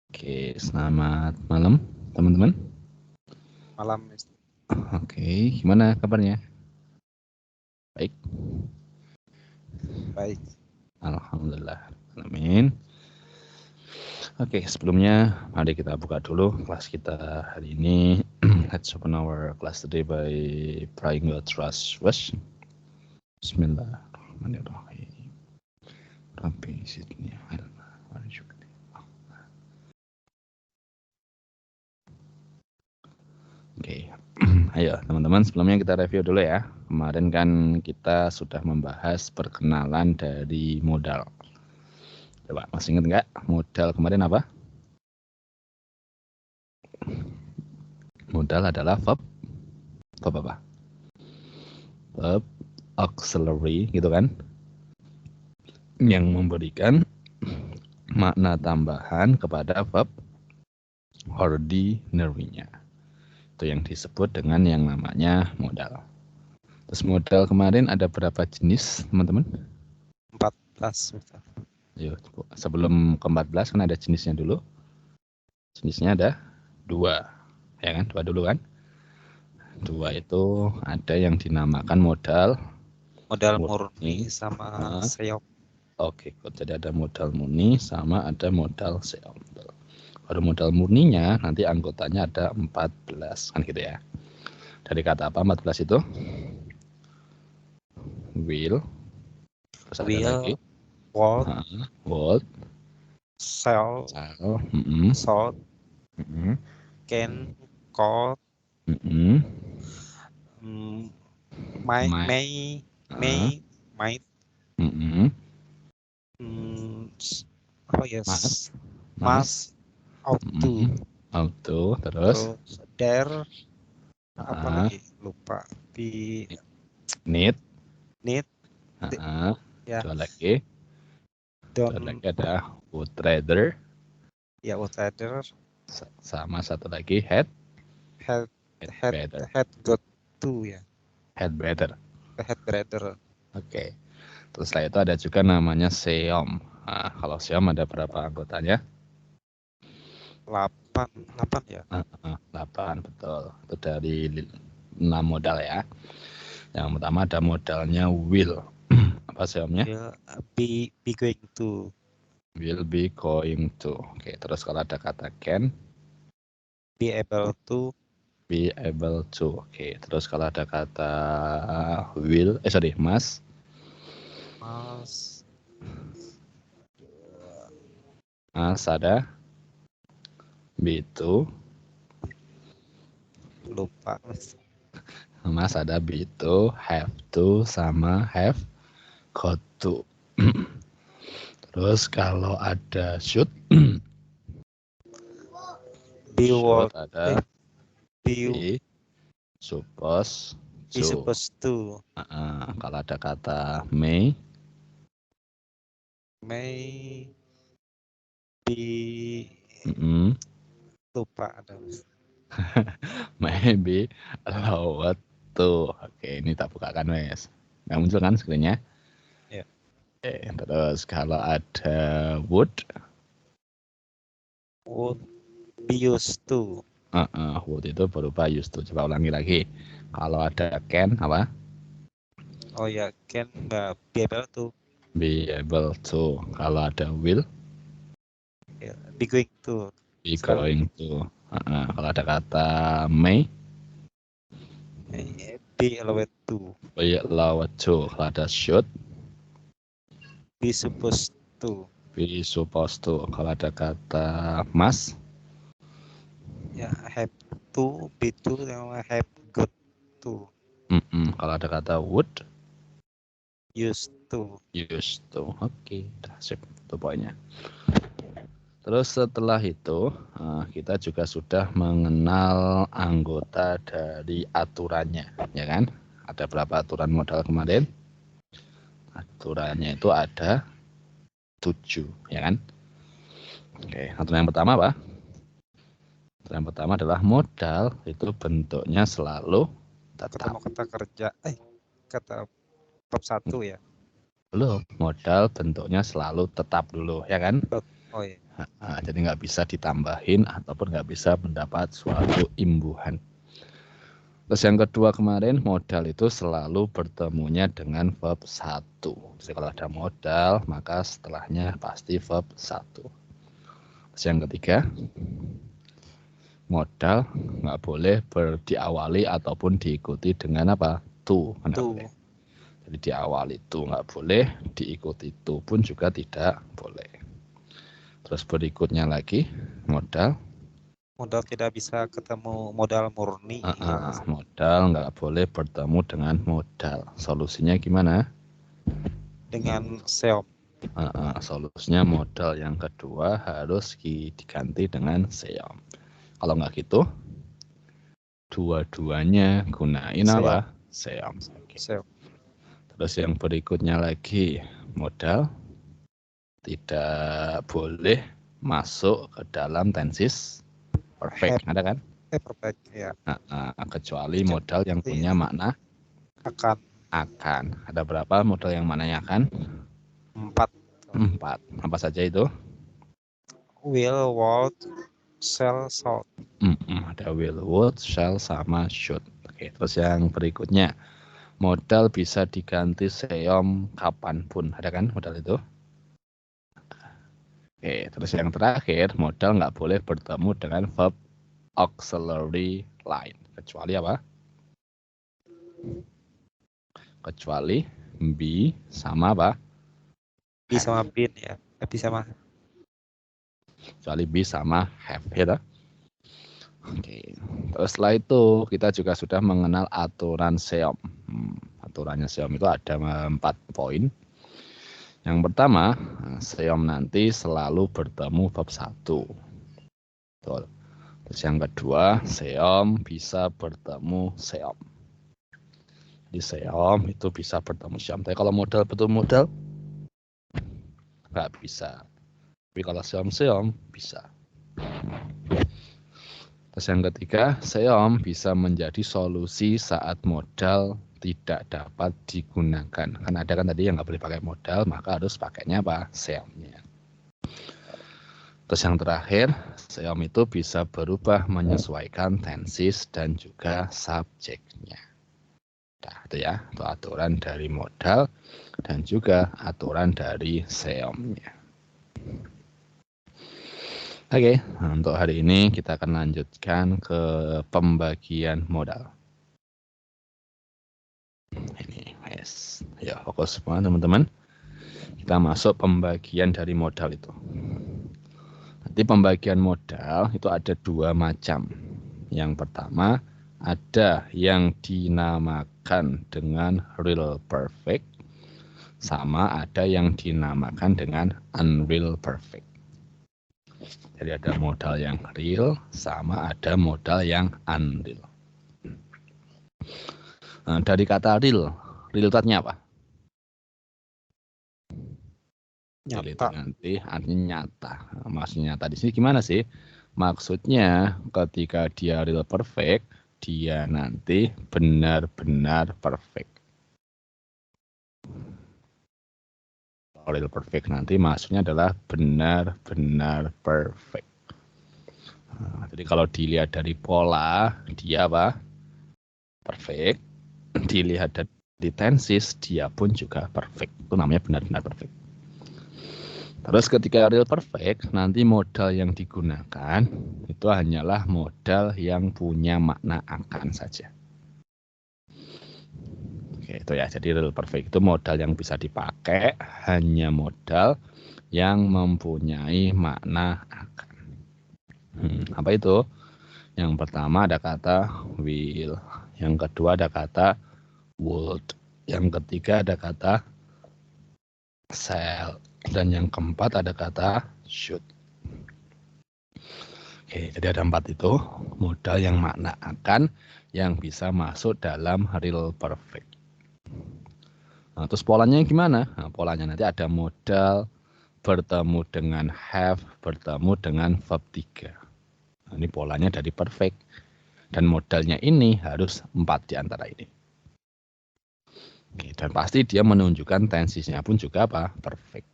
Oke, selamat malam teman-teman. Malam, Mister. Oke, gimana kabarnya? Baik. Baik. Alhamdulillah. Amin. Oke, sebelumnya mari kita buka dulu kelas kita hari ini. Let's open our class today by praying the trust wish. Bismillahirrahmanirrahim. Rabbi zidni ilma warzuqni. Oke, ayo teman-teman, sebelumnya kita review dulu ya. Kemarin kan kita sudah membahas perkenalan dari modal. Coba masih ingat nggak modal kemarin apa? Modal adalah verb apa? Verb auxiliary gitu kan, yang memberikan makna tambahan kepada verb ordinary-nya. Itu yang disebut dengan yang namanya modal. Terus modal kemarin ada berapa jenis teman-teman? 14, Mister. Yuk, sebelum ke-14 kan ada jenisnya dulu. Jenisnya ada 2, ya kan? 2 dulu kan? 2 itu ada yang dinamakan modal Murni sama seok. Oke, jadi ada modal murni sama ada modal seok. Kalau modal murninya nanti anggotanya ada 14 kan gitu ya. Dari kata apa 14 itu? Will. Terus ada lagi. Would. Shall. Should. Can. Could. May. Might. Oh yes. Must. Auto. Terus dare. Apa lagi? Lupa. Need. Ya. Dua lagi. Dua lagi ada would rather. Ya, would rather. Sama satu lagi had got to ya. Had better. Oke. Terus setelah itu ada juga namanya seom. Nah, kalau seom ada berapa anggotanya? 8 ya. 8, betul. Itu dari 6 modal ya. Yang pertama ada modalnya will. Apa seomnya? Be going to. Will be going to. Oke, terus kalau ada kata can, be able to. Oke, terus kalau ada kata must. Must ada be to. Lupa. Mas ada be to, have to, sama have got to. Terus kalau ada should ada be supposed to. Kalau ada kata may be lupa ada. maybe allowed to. Oke, ini tak bukakan wes. Nggak muncul kan screen-nya? Ya. Terus kalau ada would be used to. Would itu berupa used to. Coba ulangi lagi. Kalau ada can apa? Oh ya, can be able to. Be able to. Kalau ada will? Be going to. Kalau ada kata may? Be allowed to. Kalau ada should? Be supposed to. Kalau ada kata must? Ya, have to, be to, sama have got to. Kalau ada kata would? Used to. Oke, sip. Itu poinnya. Terus setelah itu kita juga sudah mengenal anggota dari aturannya, ya kan? Ada berapa aturan modal kemarin? Aturannya itu ada 7, ya kan? Oke, aturan yang pertama apa? Aturan yang pertama adalah modal itu bentuknya selalu tetap. Ketemu kata kerja, kata bab 1 ya. Belum, modal bentuknya selalu tetap dulu, ya kan? Oh iya. Jadi nggak bisa ditambahin ataupun nggak bisa mendapat suatu imbuhan. Terus yang kedua kemarin, modal itu selalu bertemunya dengan verb 1. Jadi kalau ada modal, maka setelahnya pasti verb 1. Terus yang ketiga, modal nggak boleh diawali ataupun diikuti dengan apa? To. Nggak boleh. Jadi diawali to nggak boleh, diikuti to pun juga tidak boleh. Terus berikutnya lagi, modal tidak bisa ketemu modal murni. Modal nggak boleh bertemu dengan modal. Solusinya gimana? Dengan seom. Solusinya modal yang kedua harus diganti dengan seom. Kalau nggak gitu, dua-duanya gunain apa? Seom. Seom. Terus yang berikutnya lagi, modal tidak boleh masuk ke dalam tenses perfect, ada kan? Perfect, ya. Kecuali modal yang punya makna akan. Ada berapa modal yang maknanya akan? 4. Apa saja itu? Will, would, shall, should. Ada will, would, shall, sama should. Oke, terus yang berikutnya, modal bisa diganti seom kapanpun. Ada kan modal itu? Oke, terus yang terakhir, modal nggak boleh bertemu dengan verb auxiliary line. Kecuali apa? Kecuali be sama apa? Be sama been, ya. Be sama. Kecuali be sama have, ya. Oke, terus setelah itu kita juga sudah mengenal aturan seom. Aturannya seom itu ada 4 poin. Yang pertama, seom nanti selalu bertemu verb 1. Betul. Terus yang kedua, seom bisa bertemu seom. Jadi seom itu bisa bertemu seom. Tapi kalau modal betul modal, nggak bisa. Tapi kalau seom bisa. Terus yang ketiga, seom bisa menjadi solusi saat modal tidak dapat digunakan. Kan ada kan tadi yang nggak boleh pakai modal, maka harus pakainya apa? Seomnya. Terus yang terakhir, seom itu bisa berubah menyesuaikan tenses dan juga subjeknya. Nah, itu ya, itu aturan dari modal dan juga aturan dari seomnya. Oke, untuk hari ini kita akan lanjutkan ke pembagian modal. Ini, yes. Ya, fokus semua teman-teman. Kita masuk pembagian dari modal itu. Nanti pembagian modal itu ada 2 macam. Yang pertama, ada yang dinamakan dengan real perfect, sama ada yang dinamakan dengan unreal perfect. Jadi ada modal yang real, sama ada modal yang unreal. Nah, dari kata real itu artinya apa? Real itu nanti artinya nyata. Maksudnya nyata di sini gimana sih? Maksudnya ketika dia real perfect, dia nanti benar-benar perfect. Real perfect nanti maksudnya adalah benar-benar perfect. Nah, jadi kalau dilihat dari pola, dia apa? Perfect. Dilihat dari tenses, dia pun juga perfect. Itu namanya benar-benar perfect. Terus ketika real perfect, nanti modal yang digunakan itu hanyalah modal yang punya makna akan saja. Oke, itu ya. Jadi real perfect itu modal yang bisa dipakai hanya modal yang mempunyai makna akan. Apa itu? Yang pertama ada kata will, yang kedua ada kata would, yang ketiga ada kata shall, dan yang keempat ada kata should. Oke, jadi ada 4 itu modal yang makna akan yang bisa masuk dalam real perfect. Nah, terus polanya gimana? Nah, polanya nanti ada modal bertemu dengan have, bertemu dengan verb 3. Nah, ini polanya dari perfect. Dan modalnya ini harus 4 di antara ini. Oke, dan pasti dia menunjukkan tensesnya pun juga apa? Perfect.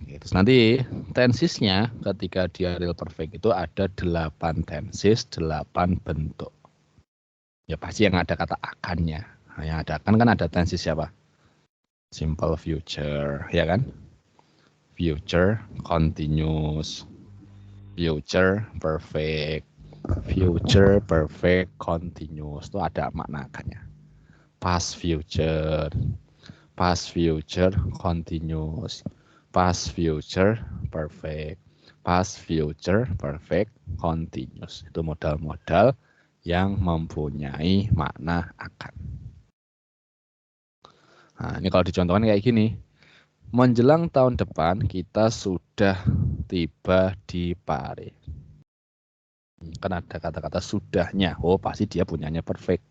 Terus nanti tensesnya ketika dia real perfect itu ada 8 tenses, 8 bentuk. Ya pasti yang ada kata akannya. Nah, yang ada akan kan ada tenses siapa? Simple future, ya kan? Future continuous, future perfect, future perfect continuous. Itu ada makna akannya. Past future continuous, past future perfect, past future perfect continuous. Itu modal-modal yang mempunyai makna akan. Nah, ini kalau dicontohkan kayak gini. Menjelang tahun depan kita sudah tiba di Pare. Kan ada kata-kata sudahnya. Oh, pasti dia punyanya perfect.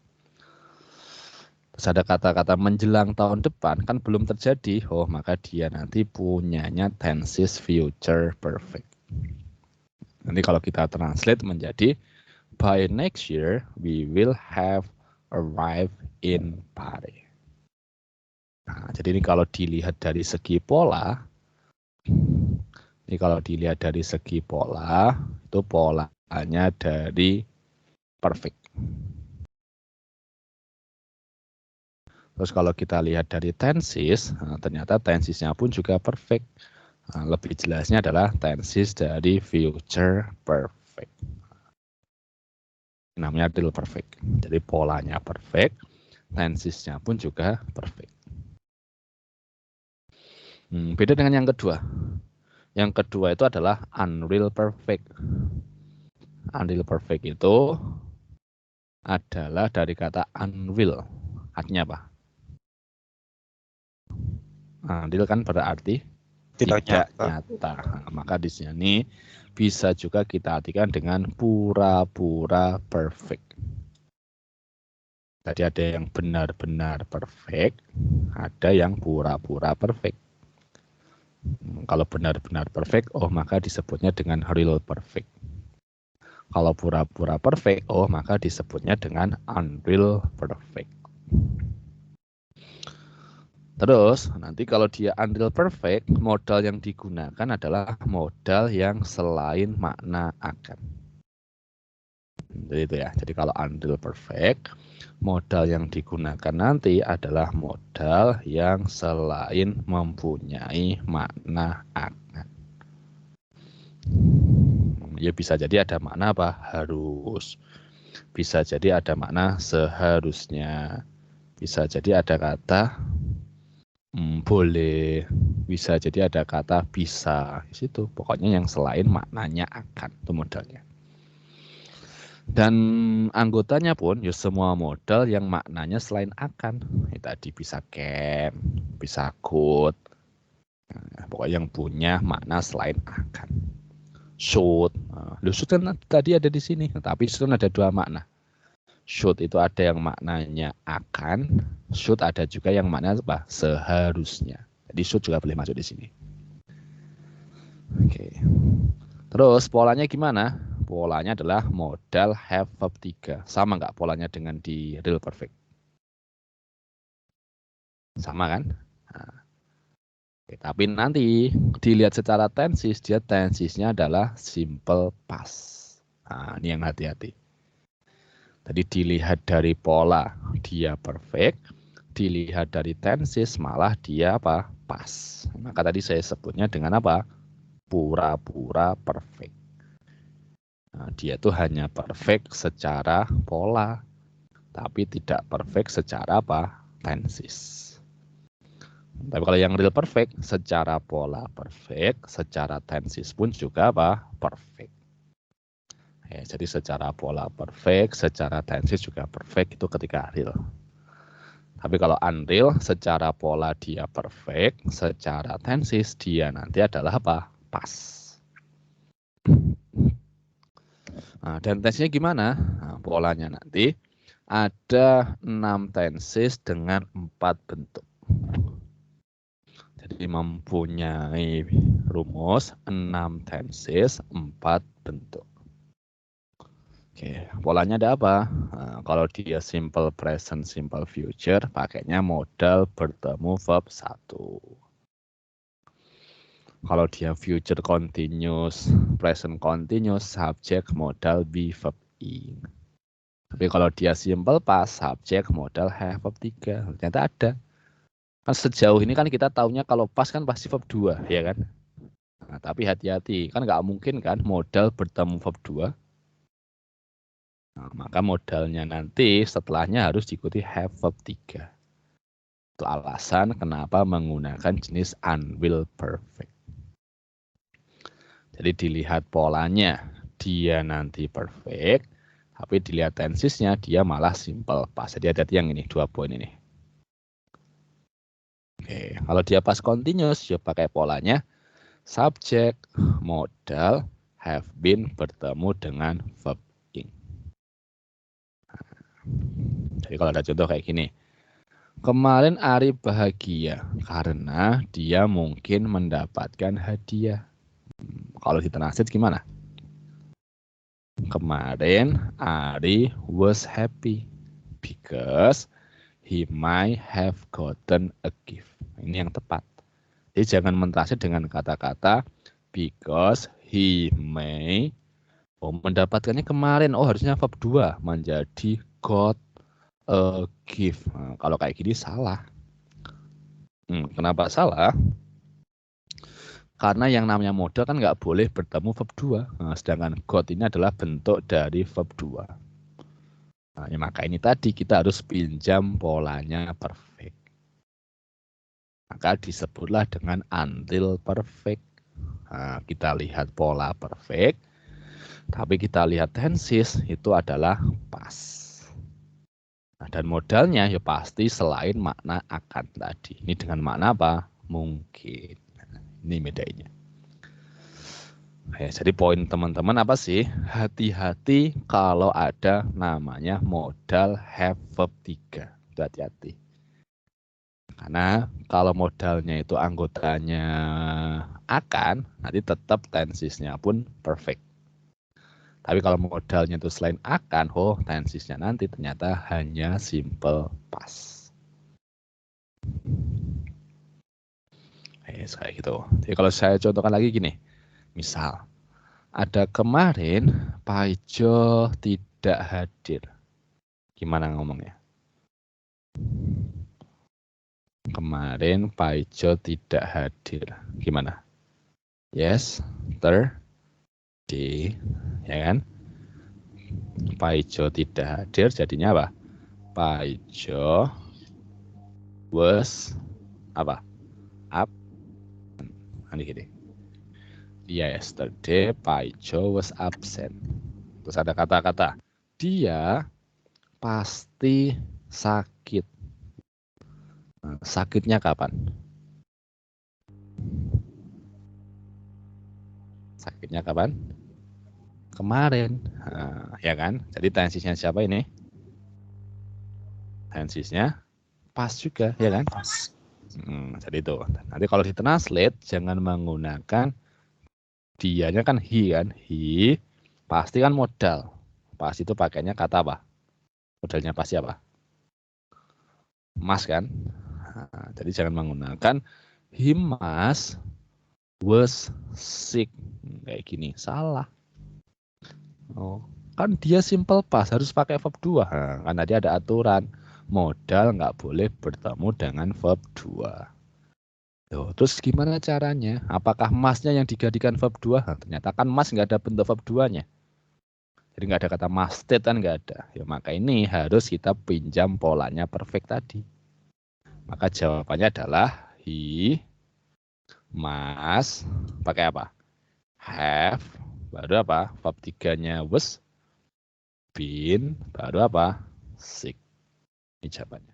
Terus ada kata-kata menjelang tahun depan, kan belum terjadi. Oh, maka dia nanti punyanya tenses future perfect. Nanti kalau kita translate menjadi by next year we will have arrived in Pare. Nah, jadi ini kalau dilihat dari segi pola, itu polanya dari perfect. Terus kalau kita lihat dari tenses, nah, ternyata tensesnya pun juga perfect. Nah, lebih jelasnya adalah tenses dari future perfect. Namanya real perfect. Jadi polanya perfect, tensesnya pun juga perfect. Beda dengan yang kedua. Yang kedua itu adalah unreal perfect. Unreal perfect itu adalah dari kata unreal. Artinya apa? Unreal kan berarti tidak nyata. Nah, maka di sini bisa juga kita artikan dengan pura-pura perfect. Tadi ada yang benar-benar perfect, ada yang pura-pura perfect. Kalau benar-benar perfect, oh maka disebutnya dengan real perfect. Kalau pura-pura perfect, oh maka disebutnya dengan unreal perfect. Terus nanti kalau dia unreal perfect, modal yang digunakan adalah modal yang selain makna akan. Jadi itu ya. Jadi kalau unreal perfect, modal yang digunakan nanti adalah modal yang selain mempunyai makna akan. Ya bisa jadi ada makna apa? Harus. Bisa jadi ada makna seharusnya. Bisa jadi ada kata boleh, bisa jadi ada kata bisa. Di situ pokoknya yang selain maknanya akan, itu modalnya. Dan anggotanya pun ya semua modal yang maknanya selain akan. Tadi bisa can, bisa could. Nah, pokoknya yang punya makna selain akan. Should. Should kan tadi ada di sini, tapi should ada dua makna. Should itu ada yang maknanya akan, should ada juga yang maknanya apa? Seharusnya. Jadi should juga boleh masuk di sini. Oke. Terus polanya gimana? Polanya adalah modal have verb 3. Sama nggak polanya dengan di real perfect? Sama kan? Nah, oke, tapi nanti dilihat secara tenses, dia tensesnya adalah simple past. Nah, ini yang hati-hati. Tadi dilihat dari pola dia perfect, dilihat dari tenses malah dia apa? Pas. Maka tadi saya sebutnya dengan apa? Pura-pura perfect. Nah, dia tuh hanya perfect secara pola, tapi tidak perfect secara apa? Tenses. Tapi kalau yang real perfect, secara pola perfect, secara tenses pun juga apa? Perfect. Jadi secara pola perfect, secara tenses juga perfect itu ketika real. Tapi kalau unreal, secara pola dia perfect, secara tenses dia nanti adalah apa? Pas. Nah, dan tensesnya gimana? Nah, polanya nanti ada 6 tenses dengan 4 bentuk. Jadi mempunyai rumus 6 tenses, 4 bentuk. Oke, polanya ada apa? Nah, kalau dia simple present, simple future, pakainya modal bertemu verb 1. Kalau dia future continuous, present continuous, subjek, modal, be, verb, ing. Tapi kalau dia simple past, subjek, modal, have, verb 3. Ternyata ada. Kan sejauh ini kan kita taunya kalau past kan pasti verb 2, ya kan? Nah, tapi hati-hati, kan nggak mungkin kan modal bertemu verb 2. Nah, maka modalnya nanti setelahnya harus diikuti have, verb 3. Itu alasan kenapa menggunakan jenis unwill perfect. Jadi dilihat polanya, dia nanti perfect, tapi dilihat tensesnya dia malah simple past. Jadi hati-hati yang ini, 2 poin ini. Oke, kalau dia past continuous, ya pakai polanya subjek, modal, have been bertemu dengan verb ing. Jadi kalau ada contoh kayak gini, kemarin Ari bahagia karena dia mungkin mendapatkan hadiah. Kalau ditranslate gimana? Kemarin Ari was happy because he might have gotten a gift. Ini yang tepat. Jadi jangan mentranslate dengan kata-kata because he may. Oh, mendapatkannya kemarin. Oh, harusnya verb 2 menjadi got a gift. Nah, kalau kayak gini salah. Kenapa salah? Karena yang namanya modal kan nggak boleh bertemu verb 2. Nah, sedangkan got ini adalah bentuk dari verb 2. Nah, ya maka ini tadi kita harus pinjam polanya perfect. Maka disebutlah dengan until perfect. Nah, kita lihat pola perfect, tapi kita lihat tenses itu adalah past. Nah, dan modalnya ya pasti selain makna akan tadi. Ini dengan makna apa? Mungkin. Ini bedanya. Jadi poin teman-teman apa sih? Hati-hati kalau ada namanya modal have verb 3. Itu hati-hati. Karena kalau modalnya itu anggotanya akan, nanti tetap tensesnya pun perfect. Tapi kalau modalnya itu selain akan, tensesnya nanti ternyata hanya simple past. Kayak gitu. Jadi kalau saya contohkan lagi gini. Misal, ada kemarin Paijo tidak hadir. Gimana ngomongnya? Kemarin Paijo tidak hadir. Gimana? Yesterday, ya kan? Paijo tidak hadir, jadinya apa? Paijo was apa? Up. Ini gini. Yesterday, Paijo was absent. Terus ada kata-kata, dia pasti sakit. Nah, sakitnya kapan? Sakitnya kapan? Kemarin. Nah, ya kan? Jadi tensesnya siapa ini? Tensesnya pas juga, ya kan? Jadi itu. Nanti kalau ditranslate jangan menggunakan dianya kan he kan. He pasti kan modal. Pas itu pakainya kata apa? Modalnya pasti apa? Mas kan? Nah, jadi jangan menggunakan he must was sick. Kayak gini, salah. Oh, kan dia simple past harus pakai verb 2. Nah, kan tadi ada aturan modal nggak boleh bertemu dengan verb 2. Tuh, terus gimana caranya? Apakah masnya yang digantikan verb 2? Nah, ternyata kan mas nggak ada bentuk verb 2-nya. Jadi nggak ada kata masted kan nggak ada. Ya, maka ini harus kita pinjam polanya perfect tadi. Maka jawabannya adalah he must pakai apa? Have, baru apa? Verb 3-nya was, been, baru apa? Sick. Ini jawabannya.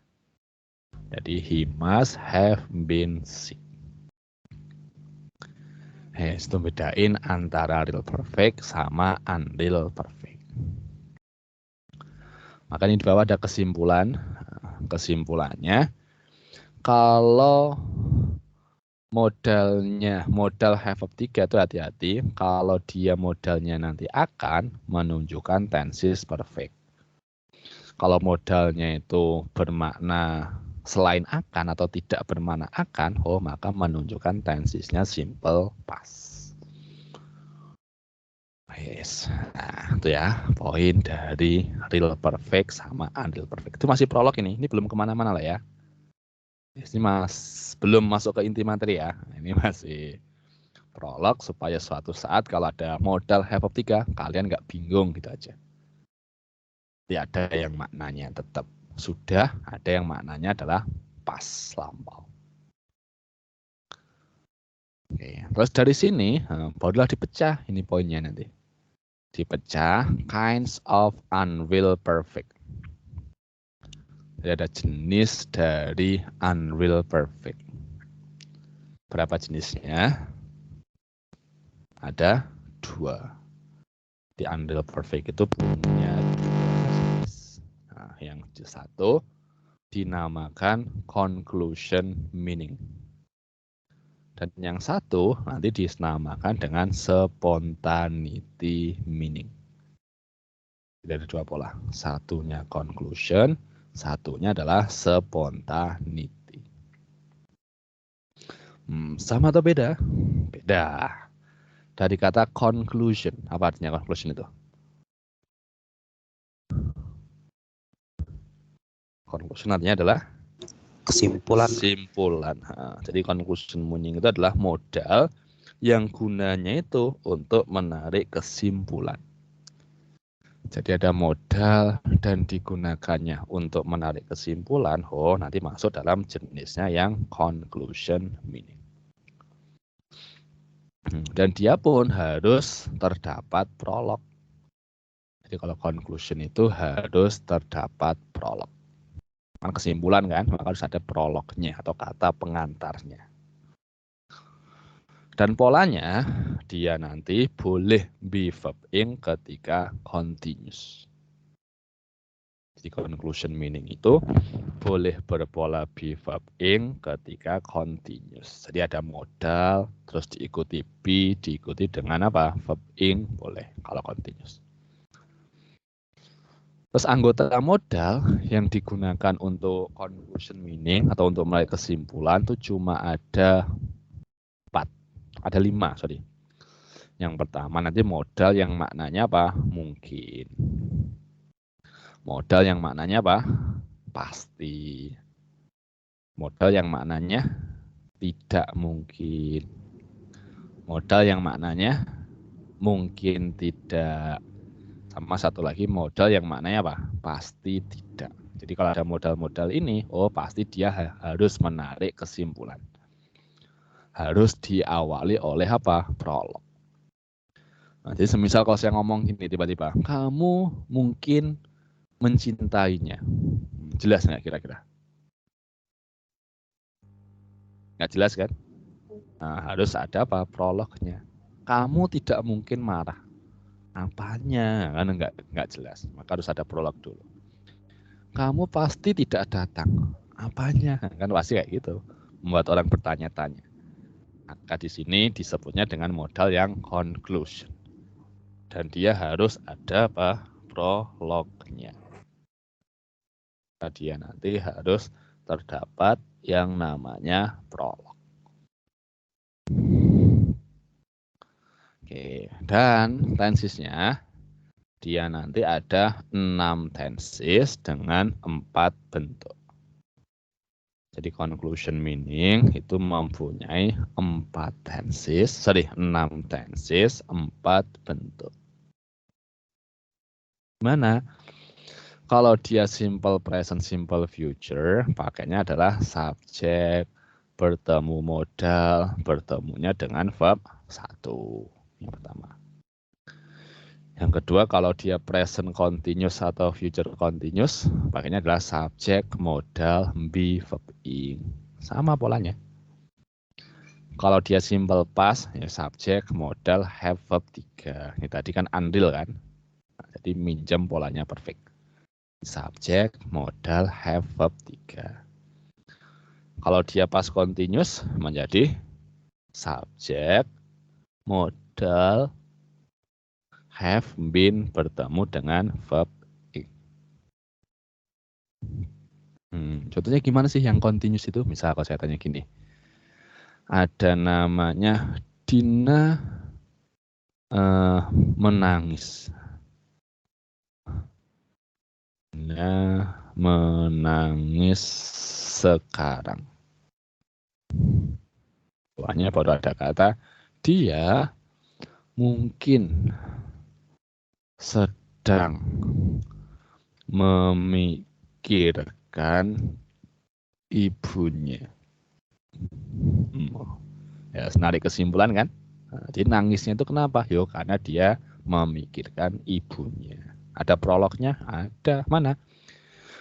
Jadi he must have been sick. Itu bedain antara real perfect sama unreal perfect. Maka ini di bawah ada kesimpulan. Kesimpulannya, kalau modal have verb 3 itu hati-hati. Kalau dia modalnya nanti akan menunjukkan tenses perfect. Kalau modalnya itu bermakna selain akan atau tidak bermakna akan, maka menunjukkan tensisnya simple past. Yes. Nah, itu ya poin dari real perfect sama unreal perfect. Itu masih prolog ini belum kemana-mana lah ya. Ini belum masuk ke inti materi ya. Ini masih prolog supaya suatu saat kalau ada modal have verb 3, kalian nggak bingung gitu aja. Jadi ada yang maknanya tetap sudah, ada yang maknanya adalah pas lampau. Oke, terus dari sini barulah dipecah ini poinnya nanti. Dipecah kinds of unreal perfect. Jadi ada jenis dari unreal perfect. Berapa jenisnya? Ada 2. Di unreal perfect itu punya 2 jenis. Nah, yang satu dinamakan conclusion meaning. Dan yang satu nanti dinamakan dengan spontaneity meaning. Jadi ada 2 pola. Satunya conclusion, satunya adalah spontaneity. Sama atau beda? Beda. Dari kata conclusion, apa artinya conclusion itu? Conclusion artinya adalah kesimpulan. Jadi conclusion meaning itu adalah modal yang gunanya itu untuk menarik kesimpulan. Jadi ada modal dan digunakannya untuk menarik kesimpulan, nanti masuk dalam jenisnya yang conclusion meaning. Dan dia pun harus terdapat prolog. Jadi kalau conclusion itu harus terdapat prolog. Kesimpulan kan, maka harus ada prolognya atau kata pengantarnya. Dan polanya dia nanti boleh be verb ing ketika continuous. Jadi conclusion meaning itu boleh berpola be verb ing ketika continuous. Jadi ada modal, terus diikuti be, diikuti dengan apa? Verb ing boleh kalau continuous. Terus anggota modal yang digunakan untuk conclusion meaning atau untuk menarik kesimpulan itu cuma ada 4. Ada 5, sorry. Yang pertama nanti modal yang maknanya apa? Mungkin. Modal yang maknanya apa? Pasti. Modal yang maknanya tidak mungkin. Modal yang maknanya mungkin tidak. Sama satu lagi modal yang maknanya apa? Pasti tidak. Jadi kalau ada modal-modal ini, pasti dia harus menarik kesimpulan. Harus diawali oleh apa? Prolog. Nah, jadi semisal kalau saya ngomong gini tiba-tiba, kamu mungkin mencintainya. Jelas nggak kira-kira? Nggak jelas kan? Nah, harus ada apa? Prolognya. Kamu tidak mungkin marah. Apanya? Kan nggak jelas. Maka harus ada prolog dulu. Kamu pasti tidak datang. Apanya? Kan pasti kayak gitu. Membuat orang bertanya-tanya. Maka di sini disebutnya dengan modal yang conclusion. Dan dia harus ada apa? Prolognya. Dia nanti harus terdapat yang namanya prolog. Oke, dan tensisnya dia nanti ada 6 tensis dengan 4 bentuk. Jadi conclusion meaning itu mempunyai 6 tensis, 4 bentuk. Gimana? Kalau dia simple present, simple future, pakainya adalah subjek, bertemu modal, bertemunya dengan verb 1. Yang pertama. Yang kedua, kalau dia present continuous atau future continuous, pakainya adalah subjek, modal, be, verb ing. Sama polanya. Kalau dia simple past, ya subjek, modal, have, verb 3. Ini tadi kan unreal kan. Nah, jadi minjem polanya perfect. Subjek, modal, have, verb 3. Kalau dia past continuous, menjadi subjek, modal, have been bertemu dengan verb ing. Contohnya gimana sih yang continuous itu? Misal kalau saya tanya gini, ada namanya Dina menangis. Dina menangis sekarang. Soalnya baru ada kata dia mungkin sedang memikirkan ibunya. Ya, menarik kesimpulan kan? Jadi nangisnya itu kenapa? Yo, karena dia memikirkan ibunya. Ada prolognya? Ada. Mana?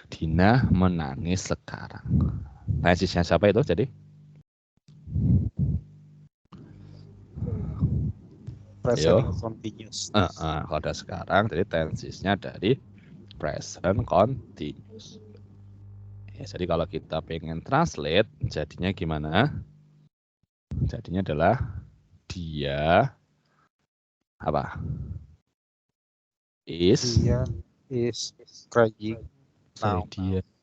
Dina menangis sekarang. Tensisnya siapa itu jadi? Present continuous. Kalau ada sekarang, jadi tensisnya dari present continuous. Ya, jadi kalau kita pengen translate, jadinya gimana? Jadinya adalah dia apa? Dia is crying now.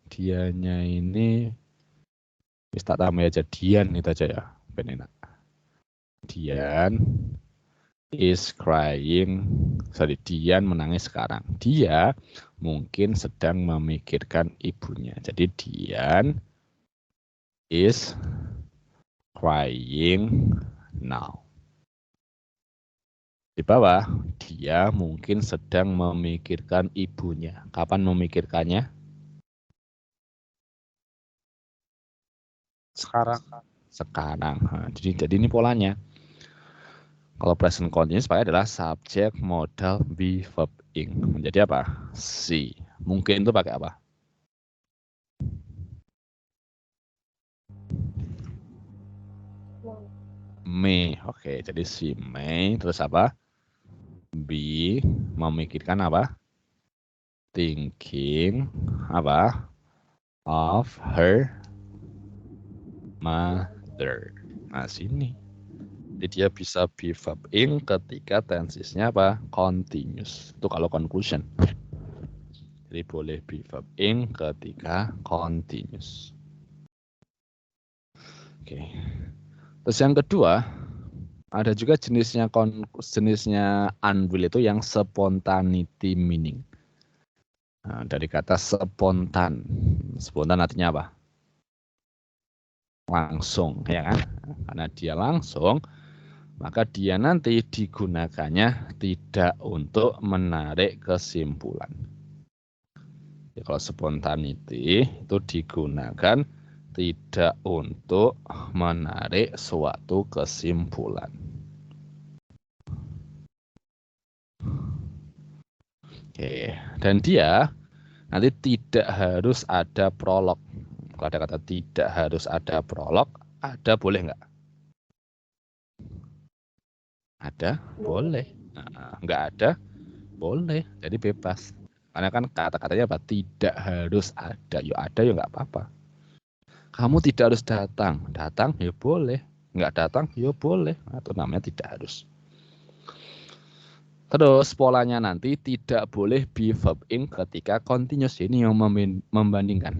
Dianya ini wis tak tambah aja Dian itu aja ya. Ben enak. Dian is crying. Dian menangis sekarang. Dia mungkin sedang memikirkan ibunya. Jadi Dian is crying now. Di bawah, dia mungkin sedang memikirkan ibunya. Kapan memikirkannya? Sekarang. Nah, jadi ini polanya. Kalau present continuous pakai adalah subject, modal, be, verb, ing. Menjadi apa? Si. Mungkin itu pakai apa? May. Oke, jadi si May. Terus apa? Be. Memikirkan apa? Thinking. Apa? Of her mother. Nah, sini. Jadi dia bisa be verb ing ketika tensisnya apa? Continuous. Itu kalau conclusion. Jadi boleh be verb ing ketika continuous. Oke. Terus yang kedua, ada juga jenisnya unwill itu yang spontaneity meaning. Nah, dari kata spontan. Spontan artinya apa? Langsung, ya kan? Karena dia langsung, maka dia nanti digunakannya tidak untuk menarik kesimpulan. Ya, kalau spontaneity itu digunakan tidak untuk menarik suatu kesimpulan. Oke, dan dia nanti tidak harus ada prolog. Kalau ada kata tidak harus ada prolog, ada boleh nggak? Ada, boleh. Nah, nggak ada, boleh. Jadi bebas. Karena kan kata-katanya apa? Tidak harus ada. Yuk ada, ya nggak apa-apa. Kamu tidak harus datang. Datang, ya boleh. Nggak datang, ya boleh. Itu namanya tidak harus. Terus polanya nanti tidak boleh be verb ing ketika continuous. Ini yang membandingkan.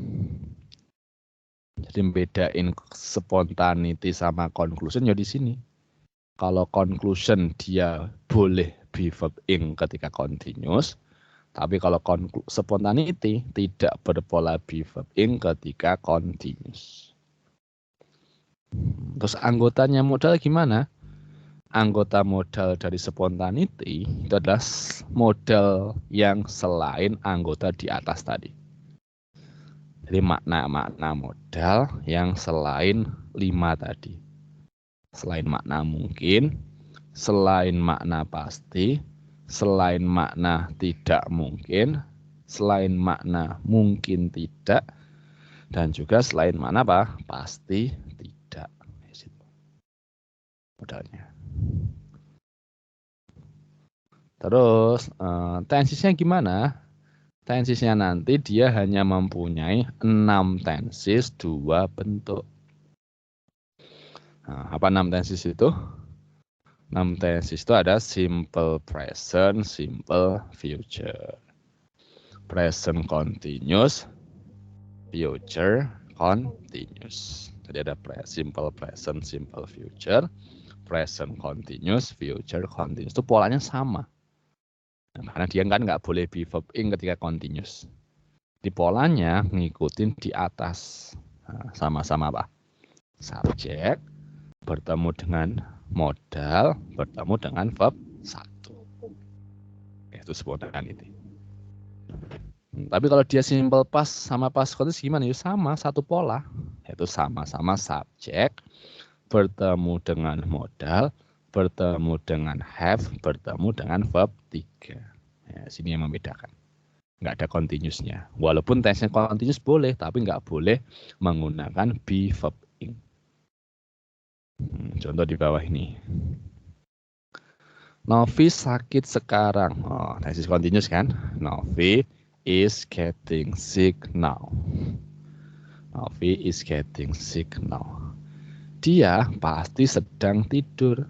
Jadi bedain spontaneity sama conclusion ya di sini. Kalau conclusion dia boleh be verb ing ketika continuous, tapi kalau spontaneity tidak berpola be verb ing ketika continuous. Terus anggotanya modal gimana? Anggota modal dari spontaneity itu adalah modal yang selain anggota di atas tadi. Jadi makna-makna modal yang selain 5 tadi. Selain makna mungkin, selain makna pasti, selain makna tidak mungkin, selain makna mungkin tidak, dan juga selain makna apa? Pasti tidak. Modalnya. Terus tensisnya gimana? Tensisnya nanti dia hanya mempunyai 6 tensis 2 bentuk. Nah, apa 6 tensis itu? 6 tensis itu ada simple present, simple future, present continuous, future continuous. Jadi ada simple present, simple future, present continuous, future continuous. Itu polanya sama. Nah, karena dia kan nggak boleh be verb ing ketika continuous. Di polanya ngikutin di atas. Nah, sama-sama apa? Subjek bertemu dengan modal, bertemu dengan verb satu. Itu spontaneity. Tapi kalau dia simple past sama past continuous gimana? Ya sama, satu pola. Yaitu sama-sama subjek bertemu dengan modal, bertemu dengan have, bertemu dengan verb 3. Ya, sini yang membedakan. Nggak ada continuousnya. Walaupun tense continuous boleh, tapi nggak boleh menggunakan be verb ing. Contoh di bawah ini. Novi sakit sekarang. Oh, tense continuous kan? Novi is getting sick now. Novi is getting sick now. Dia pasti sedang tidur.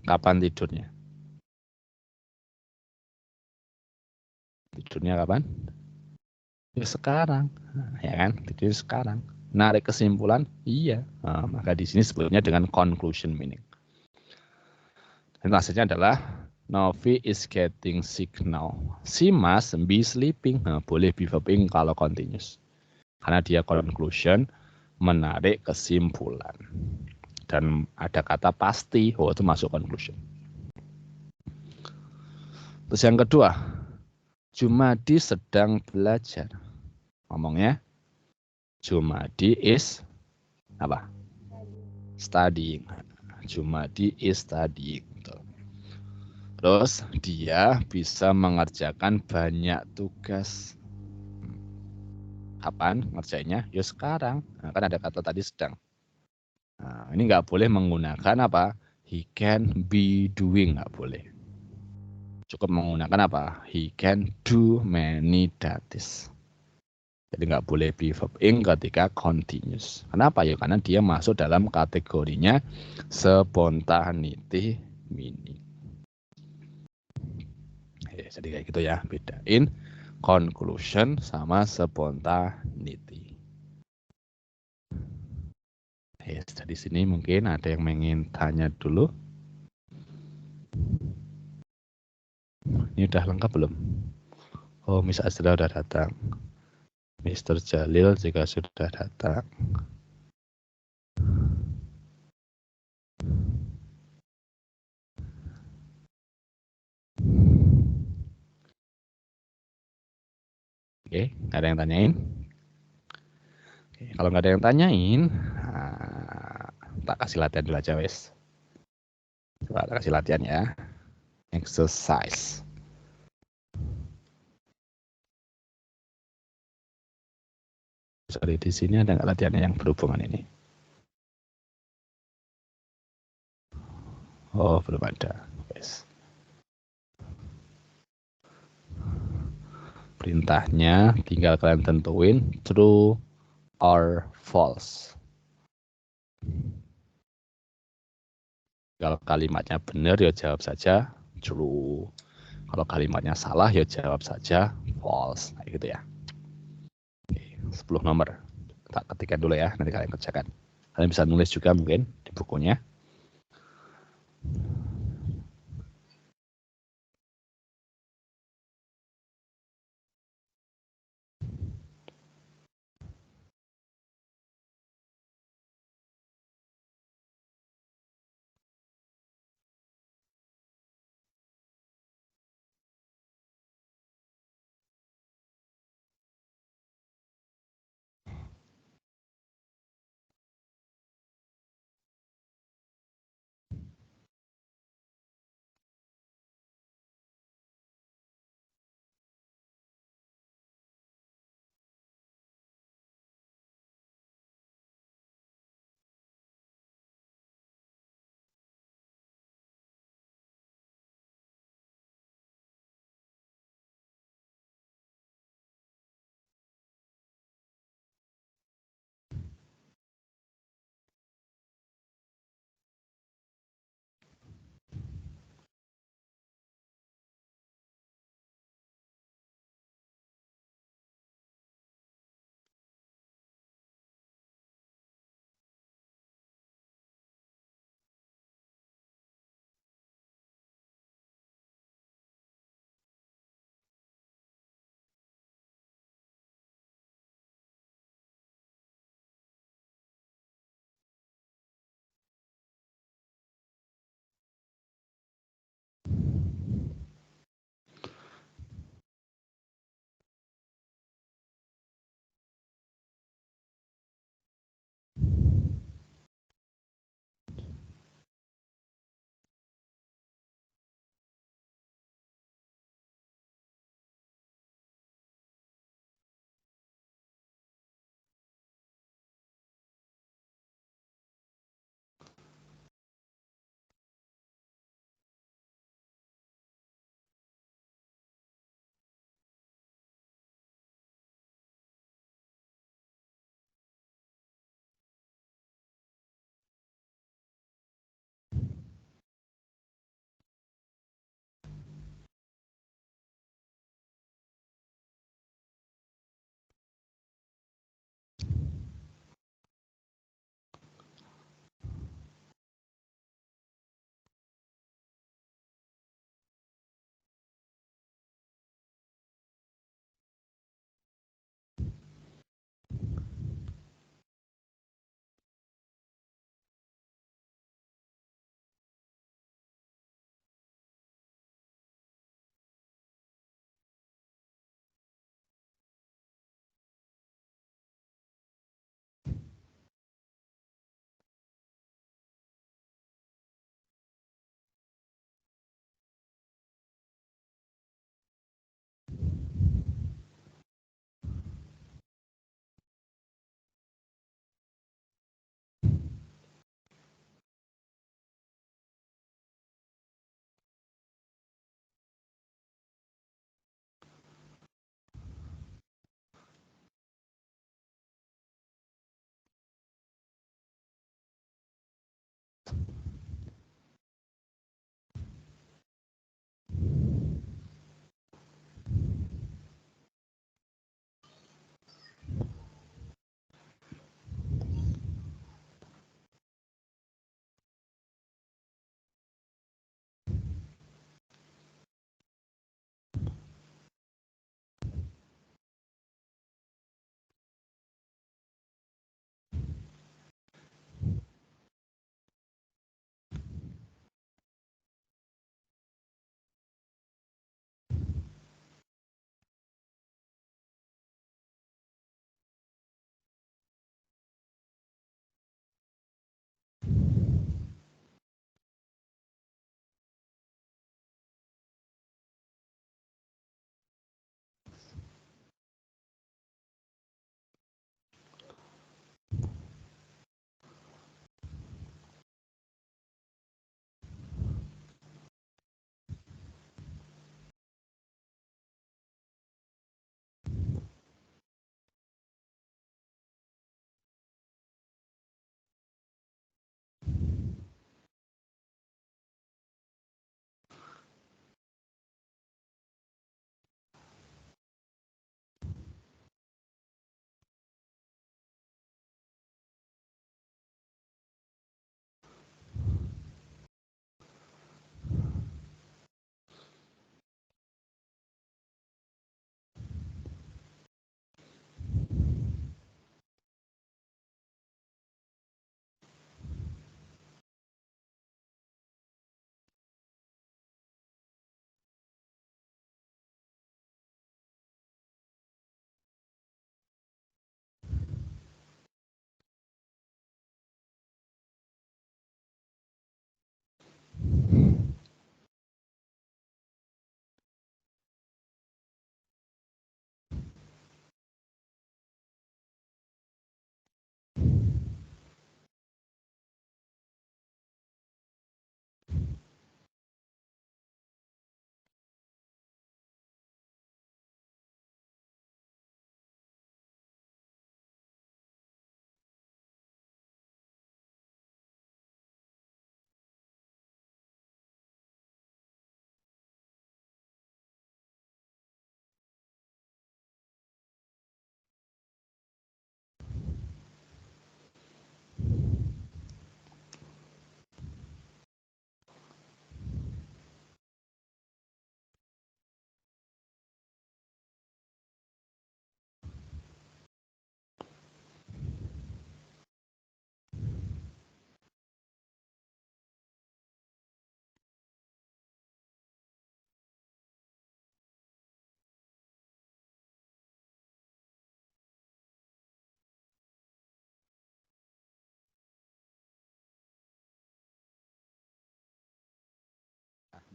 Kapan tidurnya? Tidurnya kapan? Ya sekarang, ya kan? Tidurnya sekarang. Narik kesimpulan, iya. Nah, maka di sini sebutnya dengan conclusion meaning. Dan hasilnya adalah Novi is getting sick now. She must be sleeping. Nah, boleh be verbing kalau continuous. Karena dia conclusion, menarik kesimpulan. Dan ada kata pasti, oh itu masuk conclusion. Terus yang kedua, Jumadi sedang belajar. Ngomongnya, Jumadi is apa? Studying. Jumadi is studying. Terus dia bisa mengerjakan banyak tugas. Kapan ngerjainnya? Ya sekarang. Nah, kan ada kata tadi sedang. Nah, ini nggak boleh menggunakan apa? He can be doing, nggak boleh. Cukup menggunakan apa? He can do many duties. Jadi nggak boleh be verb ing ketika continuous. Kenapa ya? Karena dia masuk dalam kategorinya spontaneity meaning. Jadi kayak gitu ya, bedain conclusion sama spontaneity. Dari sini mungkin ada yang ingin tanya dulu. Ini udah lengkap belum? Oh, Miss Azra udah datang. Mr. Jalil juga sudah datang. Oke, nggak ada yang tanyain? Oke, kalau nggak ada yang tanyain, tak kasih latihan dulu aja, wes. Coba tak kasih latihan ya. Exercise. Sorry, di sini ada nggak latihannya yang berhubungan ini? Oh, belum ada. Wes. Perintahnya tinggal kalian tentuin true or false. Kalau kalimatnya benar ya jawab saja true. Kalau kalimatnya salah ya jawab saja false. Nah, gitu ya. Oke, 10 nomor. Tak ketikkan dulu ya, nanti kalian kerjakan. Kalian bisa nulis juga mungkin di bukunya.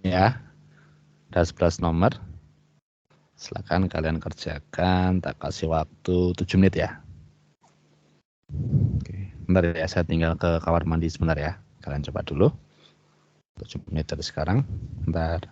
Ya, ada 11 nomor. Silakan kalian kerjakan, tak kasih waktu 7 menit ya. Oke, bentar ya, saya tinggal ke kamar mandi sebentar ya. Kalian coba dulu. 7 menit dari sekarang. Bentar.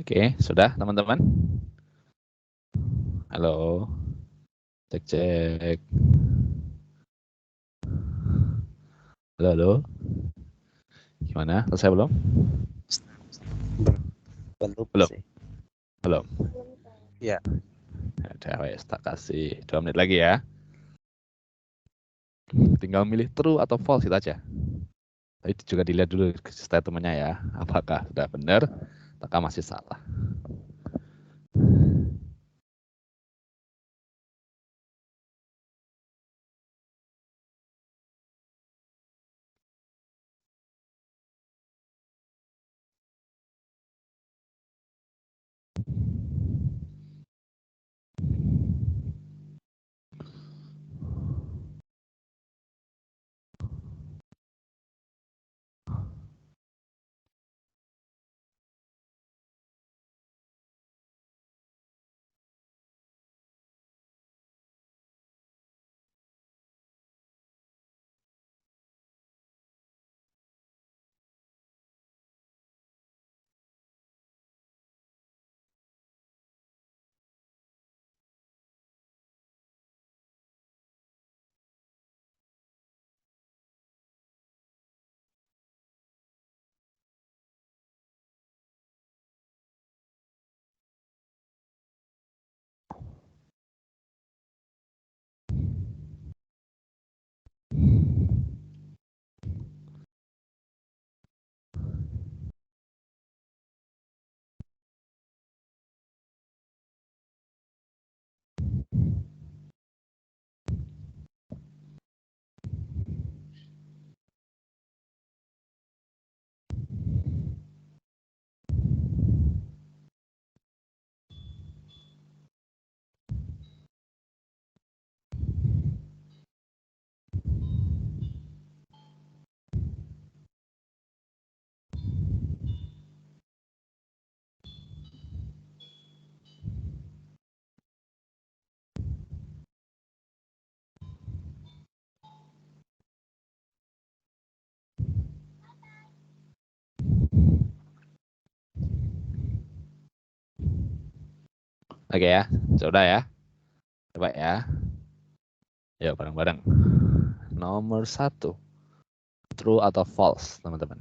Oke, sudah teman-teman? Halo. Cek cek. Halo, halo. Gimana? Selesai belum? Belum Belum. sih. Belum. Ya. Udah, wes tak kasih 2 menit lagi ya. Tinggal milih true atau false itu aja. Tapi juga dilihat dulu statementnya ya. Apakah sudah benar atau masih salah. Oke ya, sudah ya. Coba ya. Yuk bareng-bareng. Nomor 1. True atau false, teman-teman?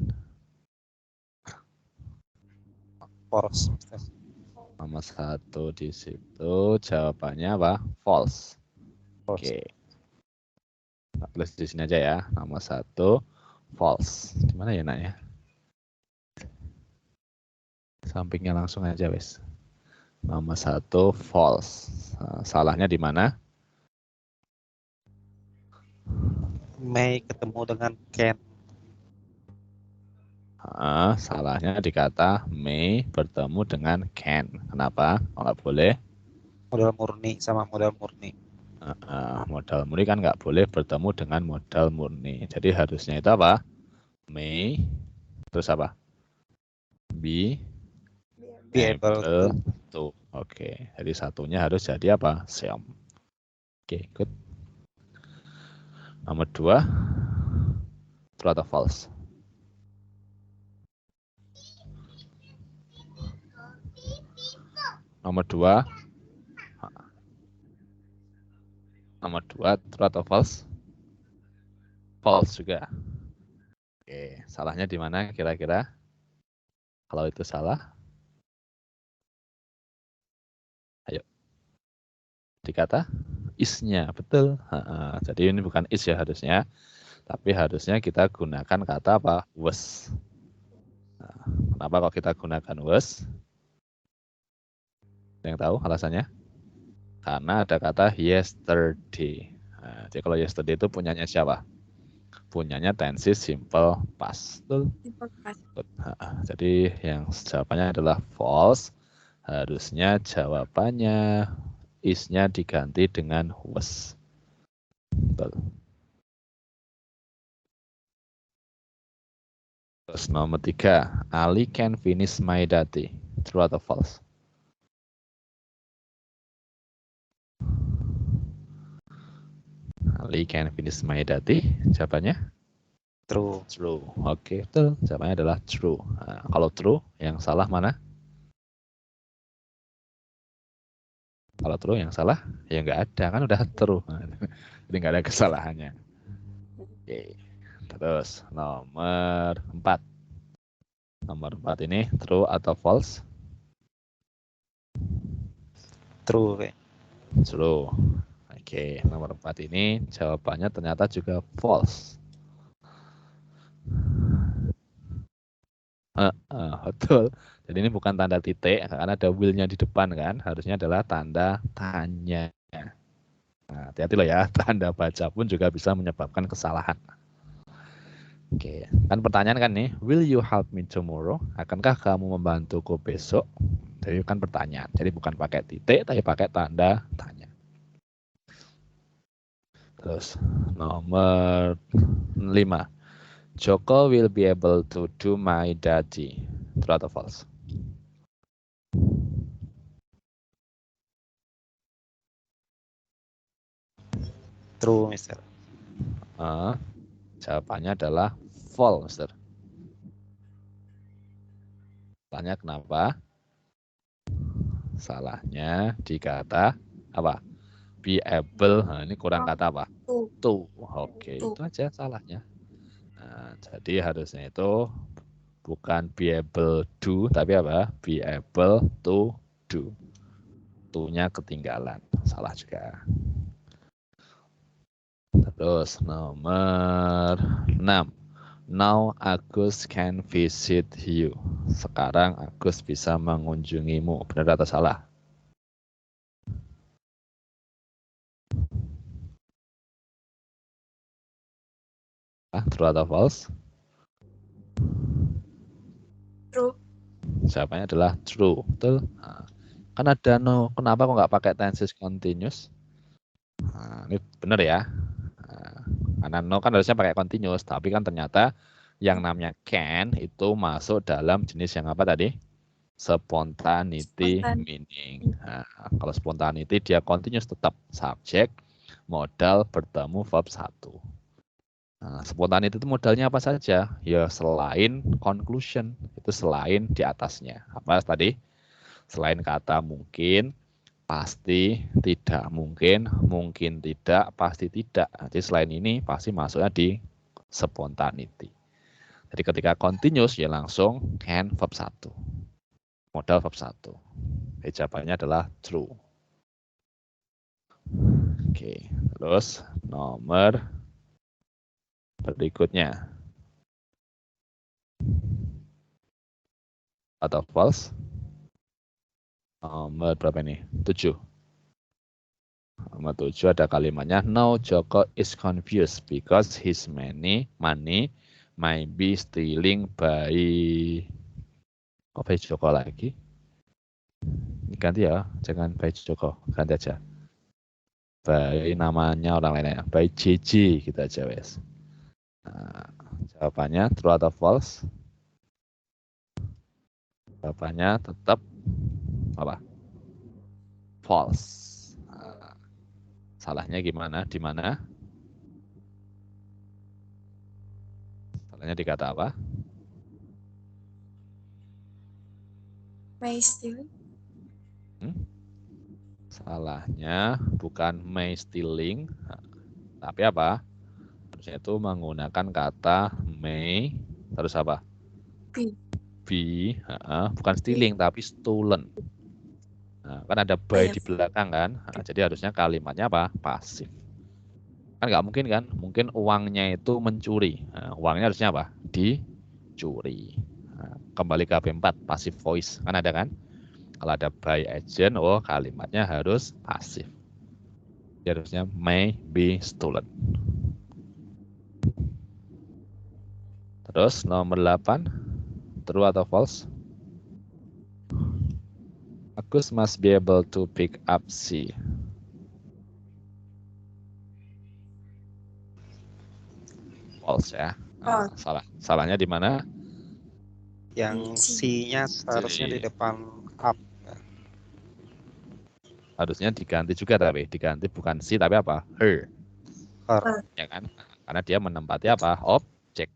False. Nomor 1 di situ jawabannya apa? False. Oke. Tulis di sini aja ya. Nomor 1 false. Di mana ya, Nak ya? Sampingnya langsung aja, wes. Nomor 1 false. Nah, salahnya di mana? May ketemu dengan Ken. Salahnya di kata May bertemu dengan Ken. Kenapa? Oh, nggak boleh. Modal murni sama modal murni. Modal murni kan nggak boleh bertemu dengan modal murni. Jadi harusnya itu apa? May. Terus apa? Be able to. Oke. Jadi satunya harus jadi apa? Seom. Oke, good. Nomor 2. True atau false? Nomor 2. Nomor 2, true atau false? False juga. Oke, salahnya di mana kira-kira? Kalau itu salah, ayo. Dikata is-nya, betul. Jadi ini bukan is ya harusnya, tapi harusnya kita gunakan kata apa? Was. Nah, kenapa kok kita gunakan was? Yang tahu alasannya? Karena ada kata yesterday. Nah, jadi kalau yesterday itu punyanya siapa? Punyanya tenses simple past. Betul. Jadi yang jawabannya adalah false. Harusnya jawabannya is-nya diganti dengan was. Betul. Terus nomor 3, Ali can finish my dati. True atau false? Ali can finish my dati. Jawabannya? True. True. Oke, betul. Jawabannya adalah true. Nah, kalau true, yang salah mana? Kalau true yang salah ya nggak ada, kan udah true. Jadi nggak ada kesalahannya. Oke. Terus nomor 4. Nomor 4 ini true atau false? True, Pak. True. Oke, nomor 4 ini jawabannya ternyata juga false. Betul. Jadi ini bukan tanda titik karena ada will-nya di depan kan. Harusnya adalah tanda tanya. Nah, hati-hati loh ya, tanda baca pun juga bisa menyebabkan kesalahan. Oke, kan pertanyaan kan nih, will you help me tomorrow? Akankah kamu membantuku besok? Jadi kan pertanyaan. Jadi bukan pakai titik, tapi pakai tanda tanya. Terus nomor 5. Joko will be able to do my daddy. True atau false? True, Mister. Jawabannya adalah false, Mister. Tanya kenapa? Salahnya di kata apa? Be able. Nah, ini kurang kata apa? To. Oke, itu aja salahnya. Nah, jadi harusnya itu bukan be able do, tapi apa? Be able to do. To-nya ketinggalan. Salah juga. Terus nomor 6. Now Agus can visit you. Sekarang Agus bisa mengunjungimu. Benar atau salah? True atau false? True. Jawabannya adalah true. Betul. Nah, kan ada no. Kenapa kok nggak pakai tenses continuous? Nah, ini benar ya. Nah, karena no kan harusnya pakai continuous, tapi kan ternyata yang namanya can itu masuk dalam jenis yang apa tadi? Spontaneity meaning. Nah, kalau spontaneity dia continuous tetap subjek, modal bertemu verb 1. Nah, spontaneity itu modalnya apa saja? Ya selain conclusion, itu selain di atasnya. Apa tadi? Selain kata mungkin, pasti, tidak mungkin, mungkin tidak, pasti tidak. Jadi selain ini pasti masuknya di spontaneity. Jadi ketika continuous ya langsung can verb 1. Modal verb 1. Jawabannya adalah true. Oke, terus nomor berikutnya. Atau false? Nomor berapa ini? 7. Nomor 7 ada kalimatnya, now Joko is confused because his money might be stealing by... Kok by Joko lagi? Ganti ya, jangan by Joko, ganti aja. By namanya orang lain ya, by JJ gitu aja wes. Nah, jawabannya true atau false? Jawabannya tetap apa? False. Nah, salahnya gimana? Di mana? Salahnya di kata apa? May stealing. Salahnya bukan may stealing, tapi apa? Terusnya itu menggunakan kata may, terus apa? Be, bukan stealing tapi stolen. Nah, kan ada by di belakang kan, nah, jadi harusnya kalimatnya apa? Pasif. Kan nggak mungkin kan? Mungkin uangnya itu mencuri. Nah, uangnya harusnya apa? Dicuri. Nah, kembali ke B4, passive voice. Kan ada kan? Kalau ada by agent, oh kalimatnya harus pasif. Jadi harusnya may be stolen. Terus nomor 8, true atau false? Agus must be able to pick up C. False ya. Nah, salahnya di mana? Yang C-nya seharusnya di depan up. Harusnya diganti juga tapi diganti bukan C tapi apa? Her. Ya kan? Karena dia menempati apa? Objek.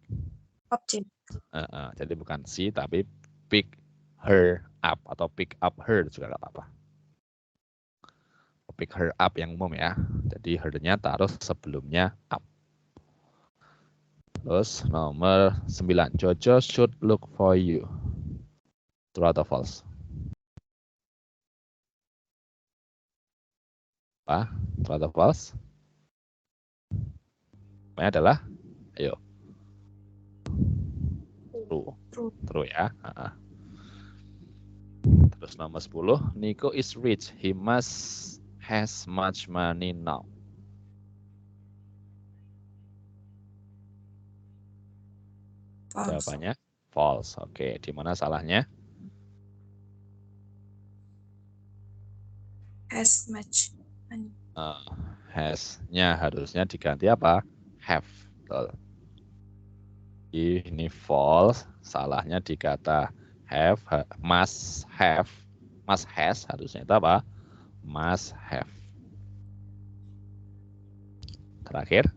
Jadi bukan C tapi pick her up atau pick up her juga nggak apa-apa. pick her up yang umum ya. Jadi her-nya taruh sebelumnya up. Terus nomor 9. Jojo should look for you. True atau false? Apa? True atau false? Ini adalah, ayo. True ya. Terus nomor 10. Nico is rich. He must has much money now. False. Jawabannya false. Oke, di mana salahnya? Has much money. Has-nya harusnya diganti apa? Have. Betul. Ini false. Salahnya di kata have, must have, must has harusnya itu apa? Must have. Terakhir.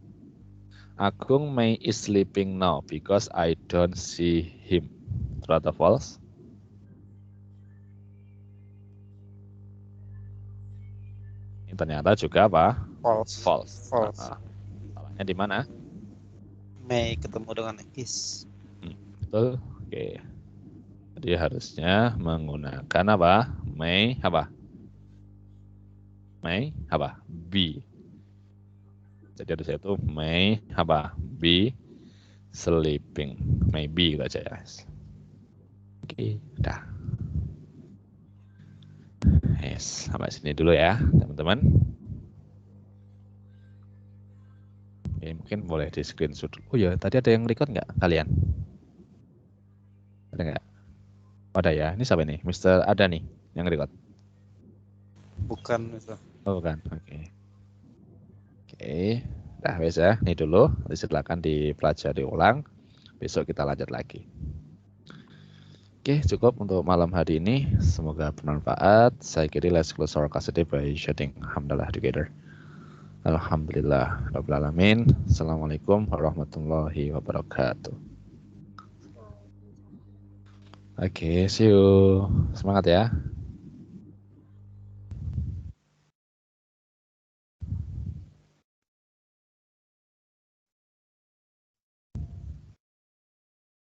Agung May is sleeping now because I don't see him. True atau false? Ini ternyata juga apa? False. False. False. Salahnya di mana? May ketemu dengan is. Betul. Oke. Jadi harusnya menggunakan apa? May apa? May apa? Be. Jadi harusnya itu may apa? Be sleeping. Maybe gitu aja ya. Oke, udah. Yes, sampai sini dulu ya, teman-teman. Oke, mungkin boleh di screenshot dulu. Oh ya, tadi ada yang record nggak kalian? Ada nggak? Oh, ada ya. Ini siapa nih? Mr. Ada nih yang record. Bukan itu. Oh, bukan. Oke. Oke. Nah, wes ya. Ini dulu. Nanti silakan dipelajari ulang. Besok kita lanjut lagi. Oke, cukup untuk malam hari ini. Semoga bermanfaat. Saya kira let's close our class today by shouting Alhamdulillah together. Alhamdulillah Rabbil Alamin. Assalamualaikum warahmatullahi wabarakatuh. Oke, see you. Semangat ya.